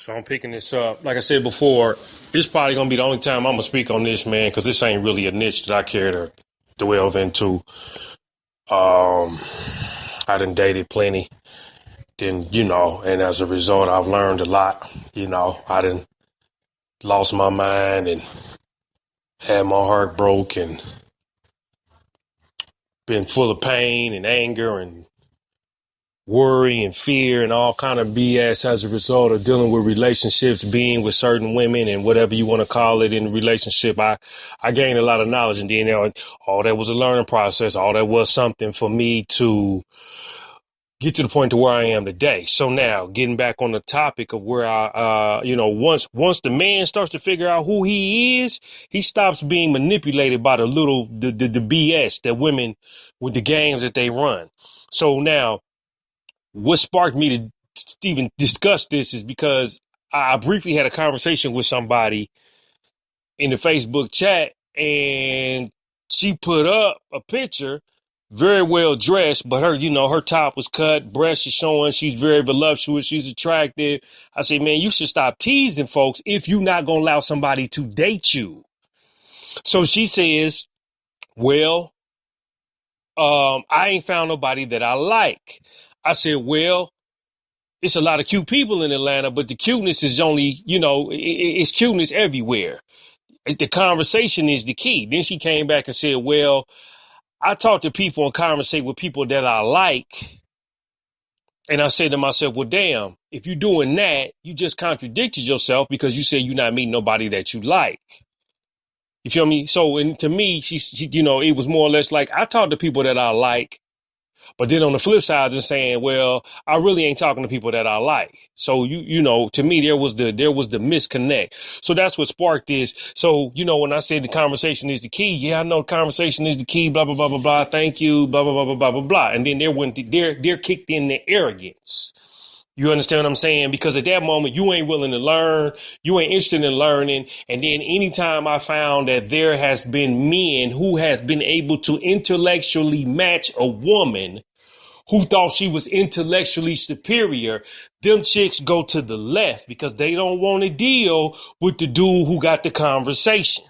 So I'm picking this up. Like I said before, it's probably going to be the only time I'm going to speak on this, man, because this ain't really a niche that I care to delve into. I done dated plenty. Then, and as a result, I've learned a lot. I done lost my mind and had my heart broke and been full of pain and anger and worry and fear and all kind of BS as a result of dealing with relationships, being with certain women and whatever you want to call it in the relationship. I gained a lot of knowledge, and then all that was a learning process. All that was something for me to get to the point to where I am today. So now getting back on the topic of where once the man starts to figure out who he is, he stops being manipulated by the BS that women with the games that they run. So now what sparked me to even discuss this is because I briefly had a conversation with somebody in the Facebook chat, and she put up a picture, very well dressed, but her top was cut, breasts is showing, she's very voluptuous, she's attractive. I say, man, you should stop teasing folks if you're not going to allow somebody to date you. So she says, well, I ain't found nobody that I like. I said, well, it's a lot of cute people in Atlanta, but the cuteness is only, it's cuteness everywhere. The conversation is the key. Then she came back and said, well, I talk to people and conversate with people that I like. And I said to myself, well, damn, if you're doing that, you just contradicted yourself because you said you're not meeting nobody that you like. You feel me? So, and to me, she it was more or less like I talk to people that I like. But then on the flip side, just saying, well, I really ain't talking to people that I like. So, to me, there was the misconnect. So that's what sparked this. So, when I said the conversation is the key, yeah, I know conversation is the key, blah, blah, blah, blah, blah. Thank you, blah, blah, blah, blah, blah, blah, blah. And then there kicked in the arrogance. You understand what I'm saying? Because at that moment, you ain't willing to learn. You ain't interested in learning. And then anytime I found that there has been men who has been able to intellectually match a woman who thought she was intellectually superior, them chicks go to the left because they don't want to deal with the dude who got the conversation.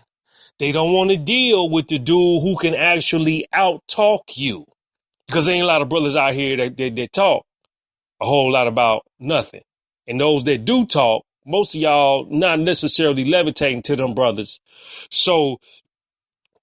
They don't want to deal with the dude who can actually out-talk you, because there ain't a lot of brothers out here that talk a whole lot about nothing. And those that do talk, most of y'all not necessarily levitating to them brothers. So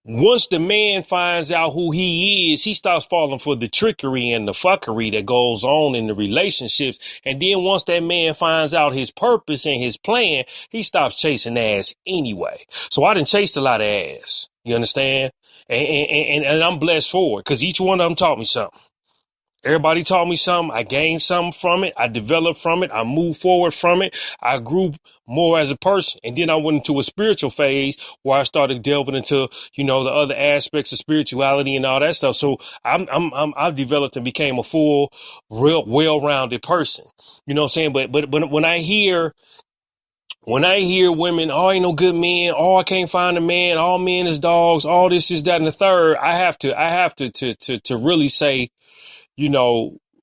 once the man finds out who he is, he starts falling for the trickery and the fuckery that goes on in the relationships. And then once that man finds out his purpose and his plan, he stops chasing ass anyway. So I done chased a lot of ass. You understand? And I'm blessed for it because each one of them taught me something. Everybody taught me something. I gained something from it. I developed from it. I moved forward from it. I grew more as a person. And then I went into a spiritual phase where I started delving into, the other aspects of spirituality and all that stuff. So I've developed and became a full, real, well-rounded person. You know what I'm saying? But when I hear women, oh, ain't no good men, oh, I can't find a man, all men is dogs, all this is that and the third, I have to really say,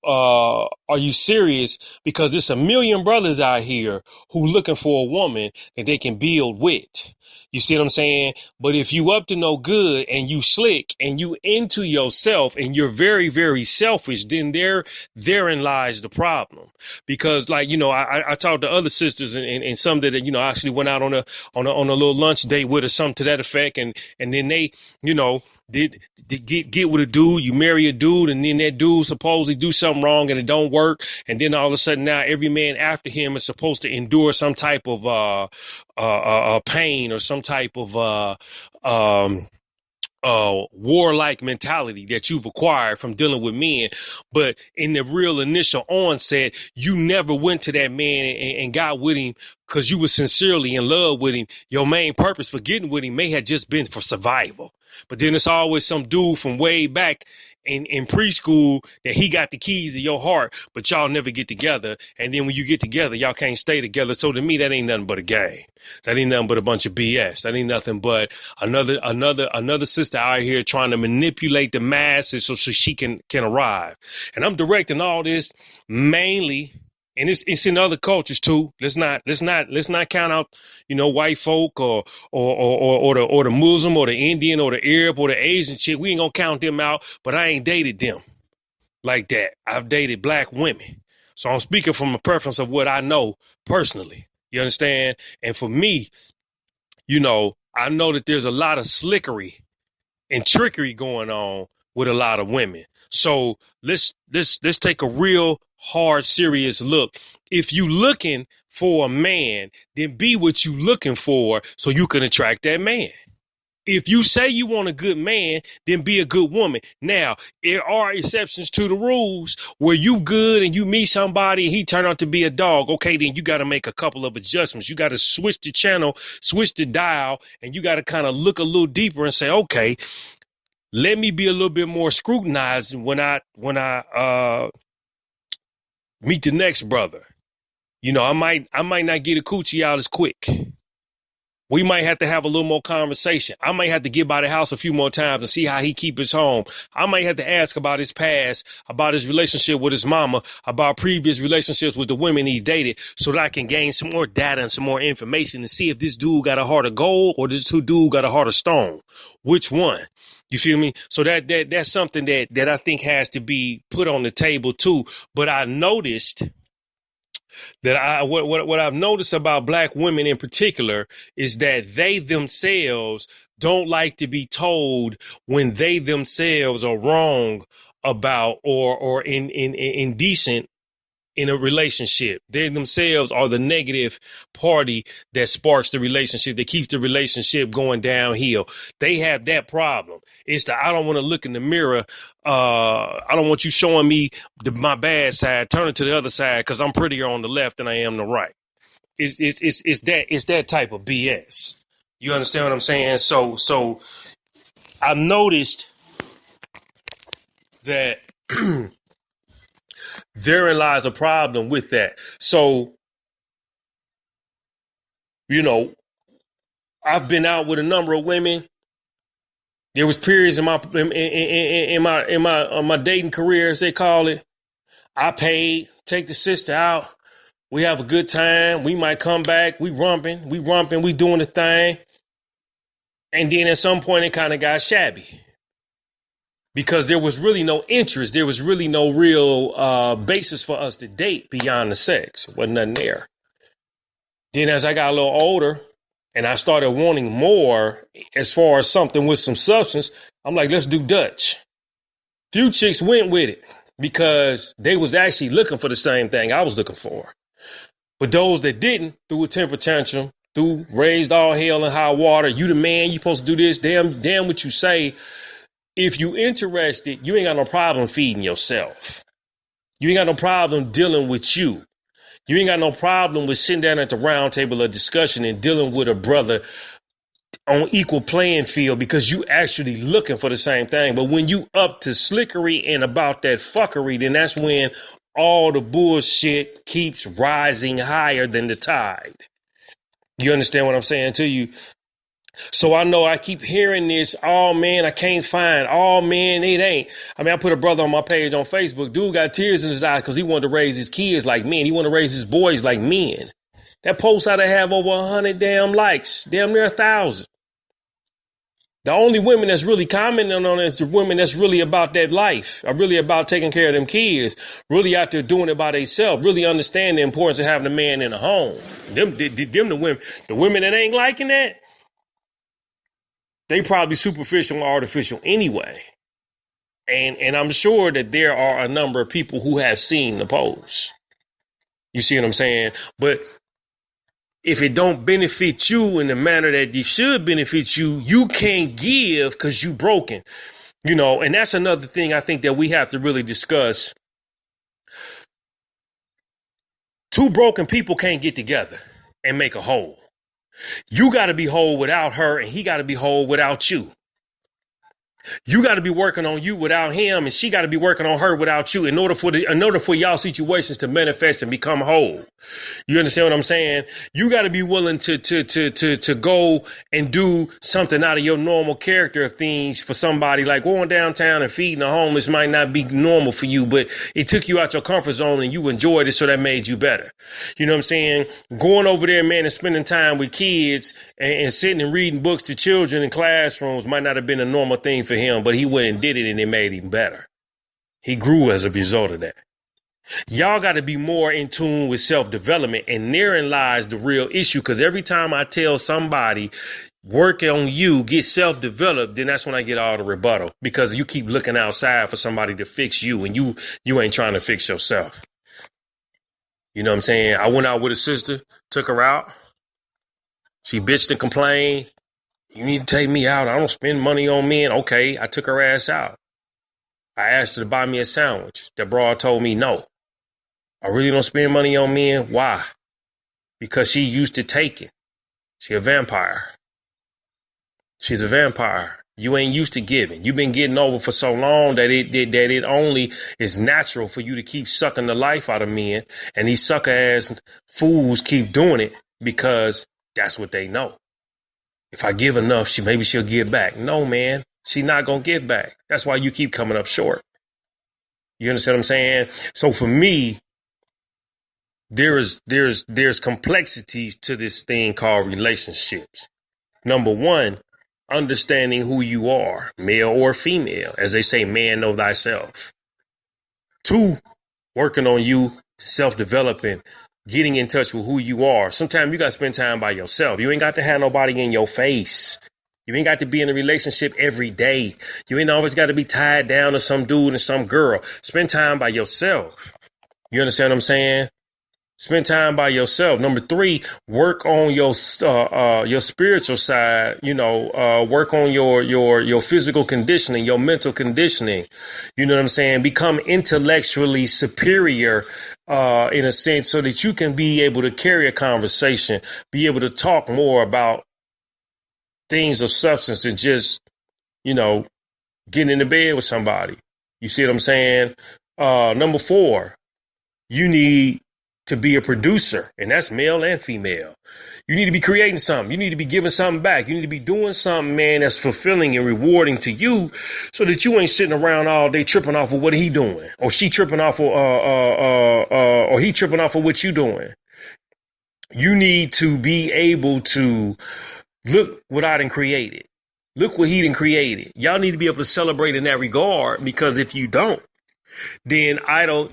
are you serious? Because there's a million brothers out here who looking for a woman that they can build with. You see what I'm saying? But if you up to no good and you slick and you into yourself and you're very, very selfish, then therein lies the problem. Because I talked to other sisters and some that, actually went out on a little lunch date with or something to that effect. And then they, did get with a dude, you marry a dude, and then that dude supposedly do something wrong and it don't work. And then all of a sudden now every man after him is supposed to endure some type of pain or some type of warlike mentality that you've acquired from dealing with men. But in the real initial onset, you never went to that man and got with him because you were sincerely in love with him. Your main purpose for getting with him may have just been for survival. But then it's always some dude from way back in preschool that he got the keys to your heart, but y'all never get together. And then when you get together, y'all can't stay together. So to me, that ain't nothing but a game. That ain't nothing but a bunch of BS. That ain't nothing but another sister out here trying to manipulate the masses so she can arrive. And I'm directing all this mainly and it's in other cultures too. Let's not count out, white folk or the Muslim or the Indian or the Arab or the Asian chick. We ain't gonna count them out. But I ain't dated them like that. I've dated black women, so I'm speaking from a preference of what I know personally. You understand? And for me, I know that there's a lot of slickery and trickery going on with a lot of women. So let's take a real hard, serious look. If you looking for a man, then be what you looking for so you can attract that man. If you say you want a good man, then be a good woman. Now, there are exceptions to the rules where you good and you meet somebody and he turn out to be a dog. Okay, then you got to make a couple of adjustments. You got to switch the channel, switch the dial, and you got to kind of look a little deeper and say, okay, let me be a little bit more scrutinized when I meet the next brother. I might not get a coochie out as quick. We might have to have a little more conversation. I might have to get by the house a few more times and see how he keep his home. I might have to ask about his past, about his relationship with his mama, about previous relationships with the women he dated, so that I can gain some more data and some more information to see if this dude got a heart of gold or this dude got a heart of stone. Which one? You feel me? So that's something that I think has to be put on the table too. But I noticed that what I've noticed about black women in particular is that they themselves don't like to be told when they themselves are wrong about or indecent in a relationship. They themselves are the negative party that sparks the relationship, that keeps the relationship going downhill. They have that problem. It's I don't want to look in the mirror. I don't want you showing me my bad side. Turn it to the other side because I'm prettier on the left than I am the right. It's that type of BS. You understand what I'm saying? So I've noticed that therein lies a problem with that. So, I've been out with a number of women. There was periods in my dating career, as they call it. I paid, take the sister out. We have a good time. We might come back. We rumping, we doing the thing. And then at some point it kind of got shabby. Because there was really no interest. There was really no real basis for us to date beyond the sex. Wasn't nothing there. Then as I got a little older and I started wanting more as far as something with some substance, I'm like, let's do Dutch. Few chicks went with it because they was actually looking for the same thing I was looking for. But those that didn't, threw a temper tantrum, raised all hell and high water. You the man, you supposed to do this. Damn what you say. If you interested, you ain't got no problem feeding yourself. You ain't got no problem dealing with you. You ain't got no problem with sitting down at the round table of discussion and dealing with a brother on equal playing field because you actually looking for the same thing. But when you up to slickery and about that fuckery, then that's when all the bullshit keeps rising higher than the tide. You understand what I'm saying to you? So I know I keep hearing this, oh man, I can't find, oh man, it ain't. I mean, I put a brother on my page on Facebook. Dude got tears in his eyes because he wanted to raise his kids like men. He wanted to raise his boys like men. That post ought to have over 100 damn likes, damn near 1,000. The only women that's really commenting on it is the women that's really about that life, are really about taking care of them kids, really out there doing it by themselves, really understand the importance of having a man in a home. The women that ain't liking that, they probably superficial and artificial anyway. And I'm sure that there are a number of people who have seen the post. You see what I'm saying? But if it don't benefit you in the manner that it should benefit you, you can't give because you broken. And that's another thing I think that we have to really discuss. Two broken people can't get together and make a whole. You got to be whole without her, and he got to be whole without you. You got to be working on you without him, and she got to be working on her without you in order for y'all situations to manifest and become whole. You understand what I'm saying? You got to be willing to go and do something out of your normal character of things for somebody. Like going downtown and feeding the homeless might not be normal for you, but it took you out your comfort zone and you enjoyed it, so that made you better. You know what I'm saying? Going over there, man, and spending time with kids and sitting and reading books to children in classrooms might not have been a normal thing for him, but he went and did it, and it made him better. He grew as a result of that. Y'all got to be more in tune with self-development, and therein lies the real issue. Because every time I tell somebody, work on you, get self-developed, then that's when I get all the rebuttal, because you keep looking outside for somebody to fix you, and you ain't trying to fix yourself. You know what I'm saying? I went out with a sister, took her out. She bitched and complained. You need to take me out. I don't spend money on men. Okay, I took her ass out. I asked her to buy me a sandwich. That broad told me no. I really don't spend money on men. Why? Because she used to taking. She a vampire. She's a vampire. You ain't used to giving. You've been getting over for so long that it only is natural for you to keep sucking the life out of men. And these sucker ass fools keep doing it because that's what they know. If I give enough, maybe she'll give back. No, man, she's not going to give back. That's why you keep coming up short. You understand what I'm saying? So for me, there's complexities to this thing called relationships. Number one, understanding who you are, male or female. As they say, man, know thyself. Two, working on you, self-developing, getting in touch with who you are. Sometimes you got to spend time by yourself. You ain't got to have nobody in your face. You ain't got to be in a relationship every day. You ain't always got to be tied down to some dude and some girl. Spend time by yourself. You understand what I'm saying? Spend time by yourself. Number three, work on your spiritual side. Work on your physical conditioning, your mental conditioning. You know what I'm saying? Become intellectually superior in a sense, so that you can be able to carry a conversation, be able to talk more about things of substance than just, getting into bed with somebody. You see what I'm saying? Number four, you need to be a producer, and that's male and female. You need to be creating something. You need to be giving something back. You need to be doing something, man, that's fulfilling and rewarding to you, so that you ain't sitting around all day tripping off of what he doing, or she tripping off of, or he tripping off of what you doing. You need to be able to look what I done created. Look what he done created. Y'all need to be able to celebrate in that regard, because if you don't, then idle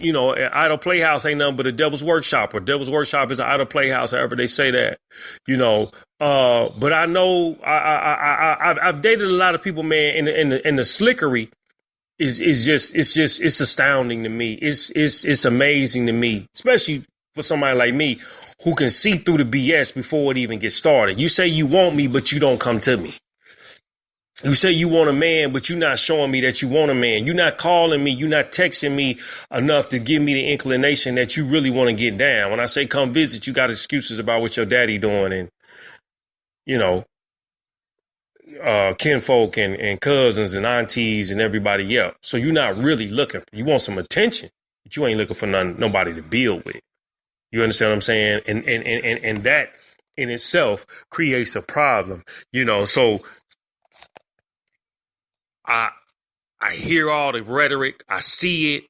playhouse ain't nothing but a devil's workshop, or devil's workshop is an idle playhouse, however they say that, but I know I've dated a lot of people, man, and the slickery is just it's astounding to me. It's amazing to me, especially for somebody like me who can see through the BS before it even gets started. You say you want me, but you don't come to me. You say you want a man, but you're not showing me that you want a man. You're not calling me. You're not texting me enough to give me the inclination that you really want to get down. When I say come visit, you got excuses about what your daddy doing and, kinfolk and cousins and aunties and everybody else. So you're not really looking. You want some attention, but you ain't looking for nobody to build with. You understand what I'm saying? And that in itself creates a problem, so I hear all the rhetoric, I see it,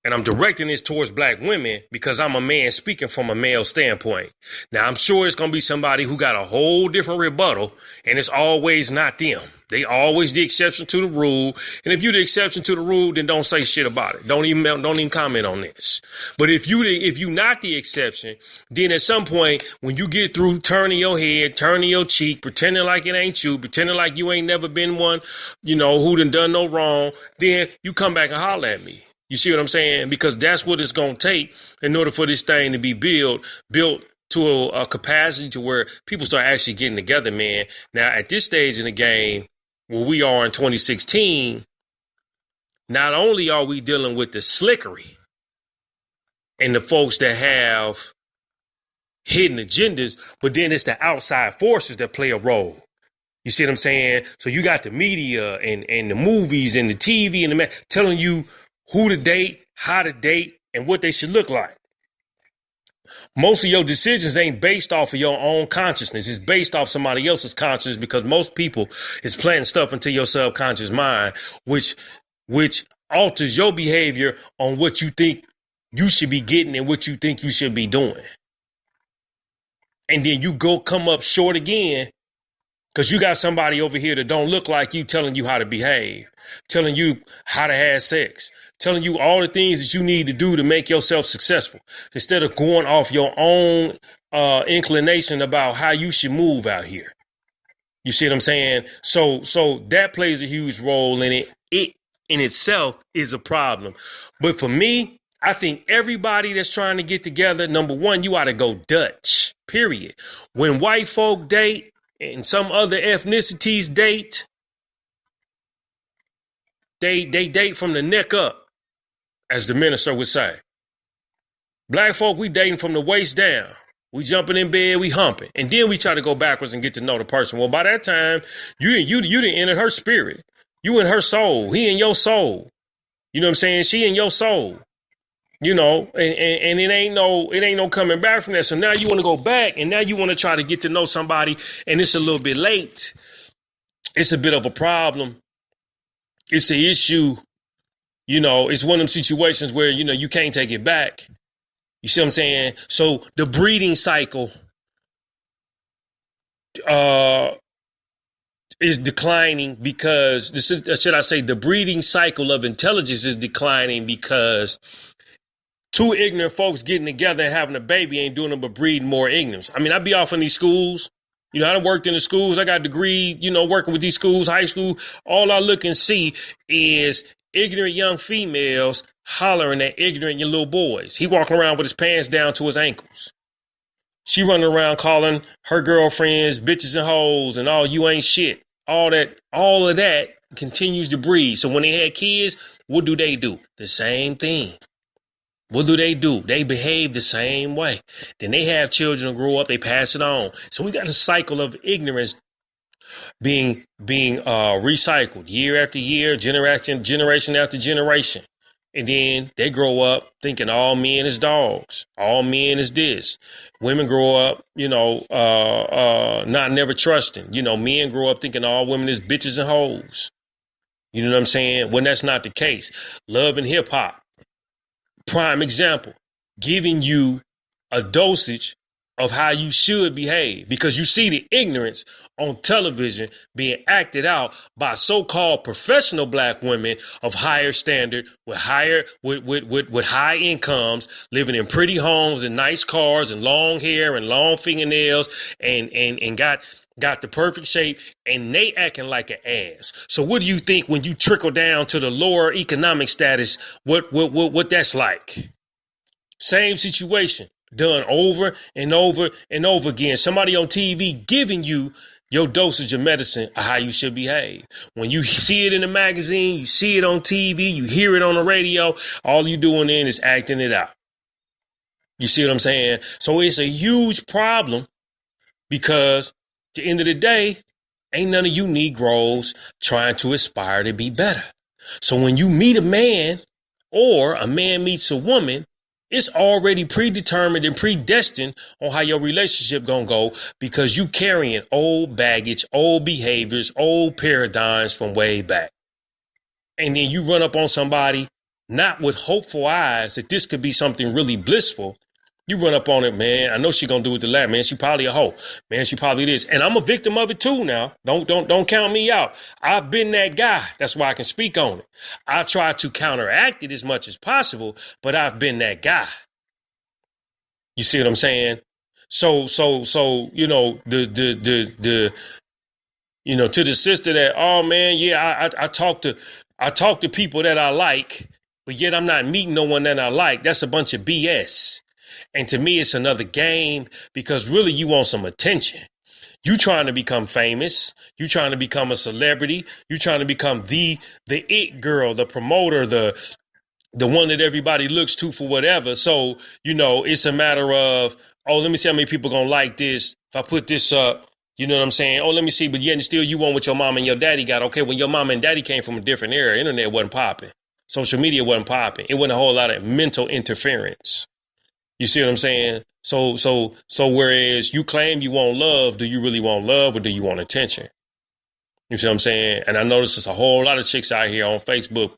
and I'm directing this towards black women because I'm a man speaking from a male standpoint. Now, I'm sure it's going to be somebody who got a whole different rebuttal, and it's always not them. They always the exception to the rule. And if you're the exception to the rule, then don't say shit about it. Don't even comment on this. But if you not the exception, then at some point when you get through turning your head, turning your cheek, pretending like it ain't you, pretending like you ain't never been one, who done no wrong, then you come back and holler at me. You see what I'm saying? Because that's what it's going to take in order for this thing to be built to a capacity to where people start actually getting together, man. Now, at this stage in the game, where we are in 2016, not only are we dealing with the slickery and the folks that have hidden agendas, but then it's the outside forces that play a role. You see what I'm saying? So you got the media and the movies and the TV and the telling you who to date, how to date, and what they should look like. Most of your decisions ain't based off of your own consciousness. It's based off somebody else's consciousness, because most people is planting stuff into your subconscious mind, which alters your behavior on what you think you should be getting and what you think you should be doing. And then you come up short again because you got somebody over here that don't look like you telling you how to behave, telling you how to have sex, telling you all the things that you need to do to make yourself successful, instead of going off your own inclination about how you should move out here. You see what I'm saying? So that plays a huge role in it. It in itself is a problem. But for me, I think everybody that's trying to get together, number one, you ought to go Dutch, period. When white folk date and some other ethnicities date, they date from the neck up, as the minister would say. Black folk, we dating from the waist down. We jumping in bed, we humping. And then we try to go backwards and get to know the person. Well, by that time, you didn't enter her spirit. You in her soul. He in your soul. You know what I'm saying? She in your soul. You know, and it ain't no coming back from that. So now you want to go back, and now you want to try to get to know somebody, and it's a little bit late. It's a bit of a problem. It's an issue. You know, it's one of them situations where, you know, you can't take it back. You see what I'm saying? So the breeding cycle is declining because, should I say, the breeding cycle of intelligence is declining because two ignorant folks getting together and having a baby ain't doing them but breeding more ignorance. I mean, I be off in these schools. You know, I done worked in the schools. I got a degree, you know, working with these schools, high school. All I look and see is ignorant young females hollering at ignorant young little boys. He walking around with his pants down to his ankles. She running around calling her girlfriends bitches and hoes and all, you ain't shit. All of that continues to breed. So when they had kids, what do? The same thing. What do? They behave the same way. Then they have children grow up, they pass it on. So we got a cycle of ignorance being recycled year after year, generation after generation. And then they grow up thinking all men is dogs, all men is this. Women grow up, you know, not never trusting. You know, men grow up thinking all women is bitches and hoes. You know what I'm saying? When that's not the case. Love and hip hop. Prime example, giving you a dosage of how you should behave, because you see the ignorance on television being acted out by so-called professional black women of higher standard with high incomes, living in pretty homes and nice cars and long hair and long fingernails and got the perfect shape, and they acting like an ass. So what do you think when you trickle down to the lower economic status, what that's like? Same situation done over and over and over again. Somebody on TV giving you your dosage of medicine of how you should behave. When you see it in the magazine, you see it on TV, you hear it on the radio, all you doing then is acting it out. You see what I'm saying? So it's a huge problem because at the end of the day, ain't none of you Negroes trying to aspire to be better. So when you meet a man or a man meets a woman, it's already predetermined and predestined on how your relationship gonna go, because you carrying old baggage, old behaviors, old paradigms from way back. And then you run up on somebody not with hopeful eyes that this could be something really blissful. You run up on it, man. I know she gonna do it the last, man. She probably a hoe, man. She probably this, and I'm a victim of it too. Now, don't count me out. I've been that guy. That's why I can speak on it. I try to counteract it as much as possible, but I've been that guy. You see what I'm saying? So you know the you know, to the sister that, oh man, yeah, I talk to people that I like, but yet I'm not meeting no one that I like. That's a bunch of BS. And to me, it's another game, because really you want some attention. You trying to become famous. You trying to become a celebrity. You trying to become the it girl, the promoter, the one that everybody looks to for whatever. So, you know, it's a matter of, oh, let me see how many people going to like this. If I put this up, You know what I'm saying? Oh, let me see. But yet and still you want what your mom and your daddy got. Okay, when your mom and daddy came from a different era, internet wasn't popping. Social media wasn't popping. It wasn't a whole lot of mental interference. You see what I'm saying? So whereas you claim you want love, do you really want love or do you want attention? You see what I'm saying? And I notice there's a whole lot of chicks out here on Facebook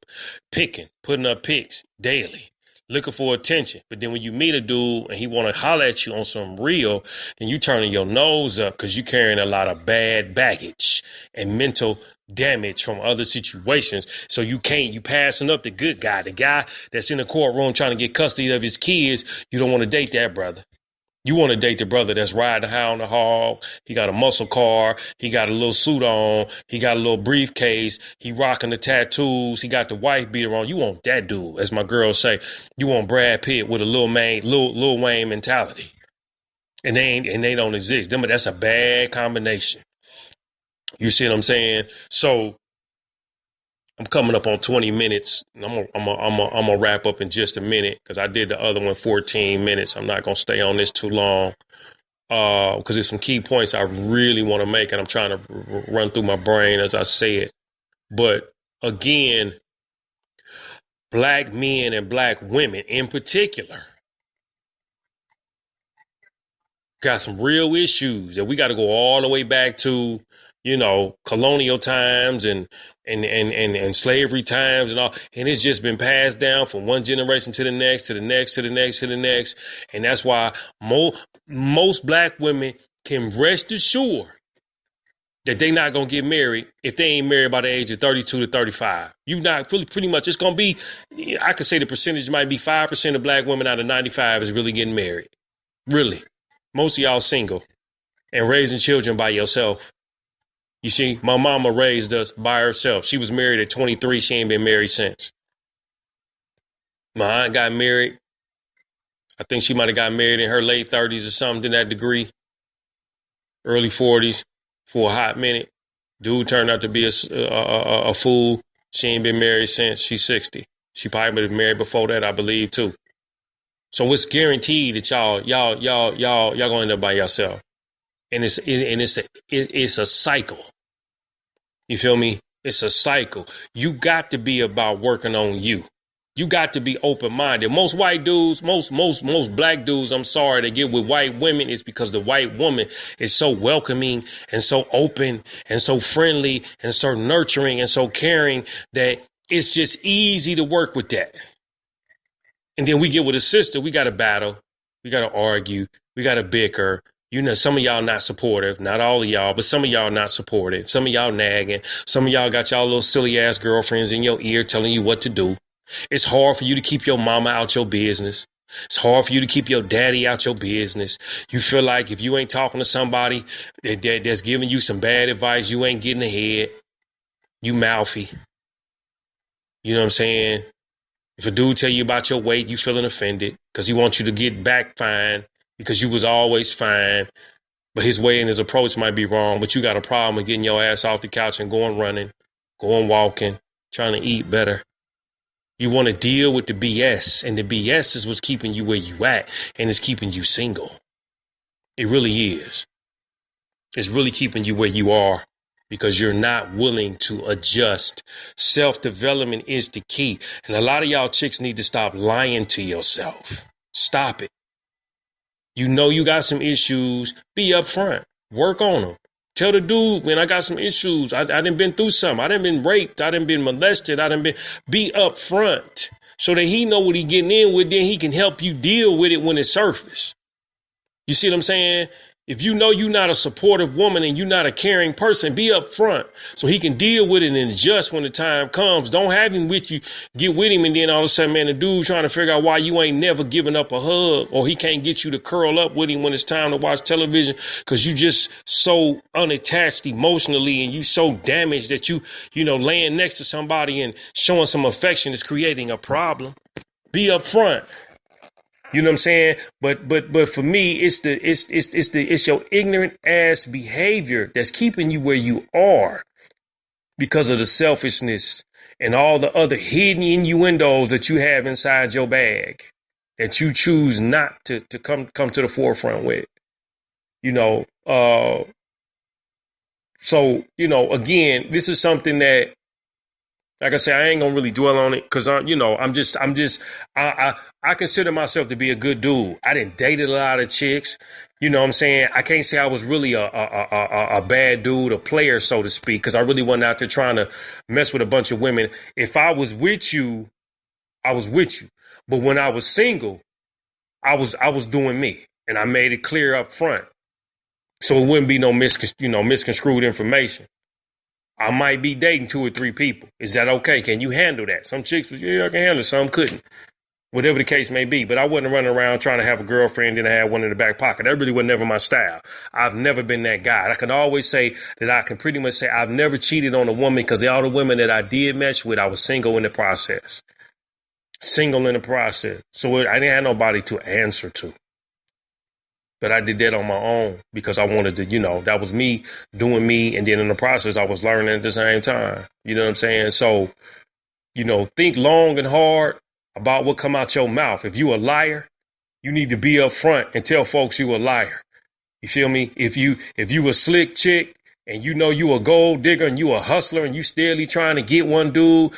putting up pics daily, looking for attention. But then when you meet a dude and he want to holler at you on some real, then you turning your nose up because you carrying a lot of bad baggage and mental damage from other situations. So you passing up the good guy, the guy that's in the courtroom trying to get custody of his kids. You don't want to date that brother. You want to date the brother that's riding high on the hog. He got a muscle car. He got a little suit on. He got a little briefcase. He rocking the tattoos. He got the wife beater on. You want that dude, as my girls say. You want Brad Pitt with a Lil Wayne mentality. And they don't exist. That's a bad combination. You see what I'm saying? So I'm coming up on 20 minutes. I'm gonna wrap up in just a minute because I did the other one 14 minutes. I'm not gonna stay on this too long because there's some key points I really want to make, and I'm trying to run through my brain as I say it. But again, black men and black women in particular got some real issues that we got to go all the way back to, colonial times and slavery times and all. And it's just been passed down from one generation to the next, to the next, to the next, to the next. And that's why most black women can rest assured that they're not going to get married if they ain't married by the age of 32 to 35. You not pretty much, it's going to be, I could say the percentage might be 5% of black women out of 95 is really getting married. Really. Most of y'all single and raising children by yourself. You see, my mama raised us by herself. She was married at 23. She ain't been married since. My aunt got married. I think she might have got married in her late 30s or something to that degree. Early 40s for a hot minute. Dude turned out to be a fool. She ain't been married since. She's 60. She probably been married before that, I believe, too. So it's guaranteed that y'all gonna end up by yourself. And it's a cycle. You feel me? It's a cycle. You got to be about working on you. You got to be open-minded. Most white dudes, most black dudes, I'm sorry, they get with white women is because the white woman is so welcoming and so open and so friendly and so nurturing and so caring that it's just easy to work with that. And then we get with a sister, we got to battle. We got to argue. We got to bicker. Some of y'all not supportive, not all of y'all, but some of y'all not supportive. Some of y'all nagging. Some of y'all got y'all little silly ass girlfriends in your ear telling you what to do. It's hard for you to keep your mama out your business. It's hard for you to keep your daddy out your business. You feel like if you ain't talking to somebody that's giving you some bad advice, you ain't getting ahead. You mouthy. You know what I'm saying? If a dude tell you about your weight, you feeling offended because he wants you to get back fine because you was always fine. But his way and his approach might be wrong. But you got a problem with getting your ass off the couch and going running, going walking, trying to eat better. You want to deal with the BS. And the BS is what's keeping you where you at. And it's keeping you single. It really is. It's really keeping you where you are. Because you're not willing to adjust. Self-development is the key. And a lot of y'all chicks need to stop lying to yourself. Stop it. You know you got some issues. Be upfront. Work on them. Tell the dude, man, I got some issues. I done been through something. I done been raped. I done been molested. Be upfront so that he know what he getting in with. Then he can help you deal with it when it surfaces. You see what I'm saying? If you know you're not a supportive woman and you're not a caring person, be upfront so he can deal with it and adjust when the time comes. Don't have him with you, get with him, and then all of a sudden, man, the dude trying to figure out why you ain't never giving up a hug, or he can't get you to curl up with him when it's time to watch television because you just so unattached emotionally and you so damaged that you laying next to somebody and showing some affection is creating a problem. Be upfront. You know what I'm saying? But for me, it's your ignorant ass behavior that's keeping you where you are because of the selfishness and all the other hidden innuendos that you have inside your bag that you choose not to come to the forefront with. So, again, this is something that, like I say, I ain't gonna really dwell on it because I consider myself to be a good dude. I didn't dated a lot of chicks. You know what I'm saying? I can't say I was really a bad dude, a player, so to speak, because I really wasn't out there trying to mess with a bunch of women. If I was with you, I was with you. But when I was single, I was doing me, and I made it clear up front, so it wouldn't be no misconstrued information. I might be dating 2 or 3 people. Is that okay? Can you handle that? Some chicks was, yeah, I can handle it. Some couldn't. Whatever the case may be. But I wasn't running around trying to have a girlfriend and I had one in the back pocket. That really was never my style. I've never been that guy. I can always say that I can pretty much say I've never cheated on a woman because all the women that I did mess with, I was single in the process. Single in the process. So I didn't have nobody to answer to. But I did that on my own because I wanted to, that was me doing me. And then in the process, I was learning at the same time. You know what I'm saying? So, think long and hard about what come out your mouth. If you a liar, you need to be upfront and tell folks you a liar. You feel me? If you a slick chick and you a gold digger and you a hustler and you steadily trying to get one dude,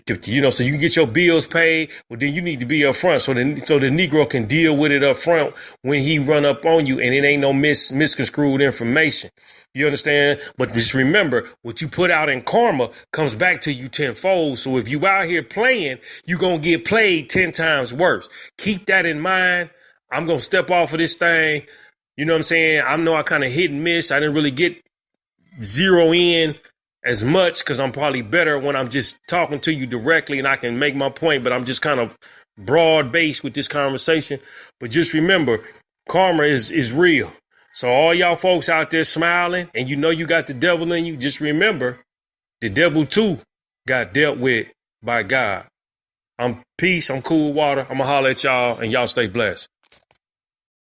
so you can get your bills paid, well, then you need to be up front so the Negro can deal with it up front when he run up on you and it ain't no misconstrued information. You understand? But just remember, what you put out in karma comes back to you tenfold. So if you out here playing, you going to get played 10 times worse. Keep that in mind. I'm going to step off of this thing. You know what I'm saying? I know I kind of hit and miss. I didn't really get zero in as much because I'm probably better when I'm just talking to you directly and I can make my point, but I'm just kind of broad based with this conversation. But just remember, karma is real. So all y'all folks out there smiling and you got the devil in you, just remember the devil too got dealt with by God. I'm peace. I'm cool water. I'm gonna holler at y'all and y'all stay blessed.